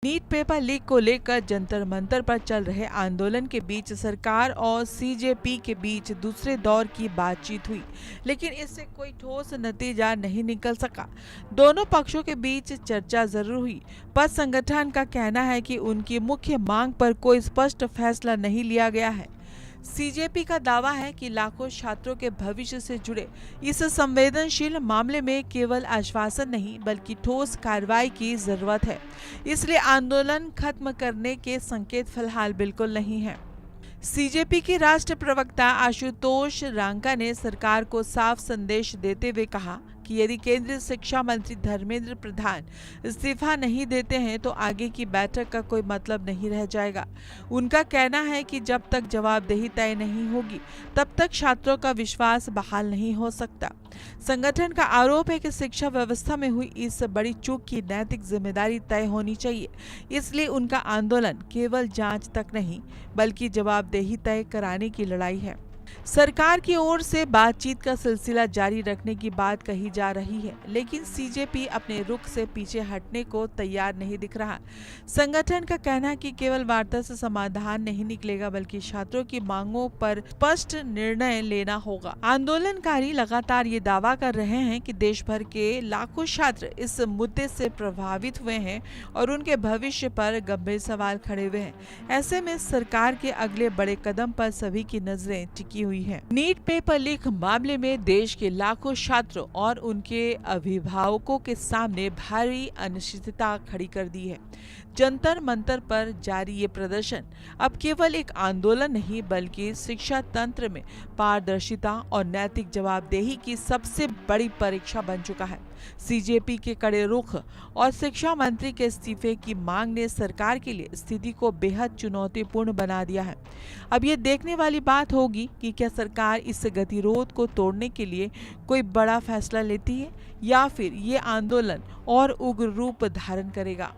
NEET paper leak को लेकर जंतर मंतर पर चल रहे आंदोलन के बीच सरकार और सीजेपी के बीच दूसरे दौर की बातचीत हुई, लेकिन इससे कोई ठोस नतीजा नहीं निकल सका। दोनों पक्षों के बीच चर्चा जरूर हुई, पर संगठन का कहना है कि उनकी मुख्य मांग पर कोई स्पष्ट फैसला नहीं लिया गया है। सीजेपी का दावा है कि लाखों छात्रों के भविष्य से जुड़े इस संवेदनशील मामले में केवल आश्वासन नहीं बल्कि ठोस कार्रवाई की जरूरत है, इसलिए आंदोलन खत्म करने के संकेत फिलहाल बिल्कुल नहीं है। सीजेपी के राष्ट्रीय प्रवक्ता आशुतोष रांका ने सरकार को साफ संदेश देते हुए कहा कि यदि केंद्रीय शिक्षा मंत्री धर्मेंद्र प्रधान इस्तीफा नहीं देते हैं तो आगे की बैठक का कोई मतलब नहीं रह जाएगा। उनका कहना है कि जब तक जवाबदेही तय नहीं होगी तब तक छात्रों का विश्वास बहाल नहीं हो सकता। संगठन का आरोप है कि शिक्षा व्यवस्था में हुई इस बड़ी चूक की नैतिक जिम्मेदारी तय होनी चाहिए, इसलिए उनका आंदोलन केवल जांच तक नहीं बल्कि जवाबदेही तय कराने की लड़ाई है। सरकार की ओर से बातचीत का सिलसिला जारी रखने की बात कही जा रही है, लेकिन सीजेपी अपने रुख से पीछे हटने को तैयार नहीं दिख रहा। संगठन का कहना है कि केवल वार्ता से समाधान नहीं निकलेगा बल्कि छात्रों की मांगों पर स्पष्ट निर्णय लेना होगा। आंदोलनकारी लगातार ये दावा कर रहे हैं कि देश भर के लाखों छात्र इस मुद्दे से प्रभावित हुए हैं और उनके भविष्य पर गंभीर सवाल खड़े हुए हैं। ऐसे में सरकार के अगले बड़े कदम पर सभी की नजरें टिकी हुई है। नीट पेपर लीक मामले में देश के लाखों छात्रों और उनके अभिभावकों के सामने भारी अनिश्चितता खड़ी कर दी है। जंतर मंतर पर जारी ये प्रदर्शन अब केवल एक आंदोलन नहीं बल्कि शिक्षा तंत्र में पारदर्शिता और नैतिक जवाबदेही की सबसे बड़ी परीक्षा बन चुका है। सीजेपी के कड़े रुख और शिक्षा मंत्री के इस्तीफे की मांग ने सरकार के लिए स्थिति को बेहद चुनौतीपूर्ण बना दिया है। अब ये देखने वाली बात होगी कि क्या सरकार इस गतिरोध को तोड़ने के लिए कोई बड़ा फैसला लेती है या फिर ये आंदोलन और उग्र रूप धारण करेगा।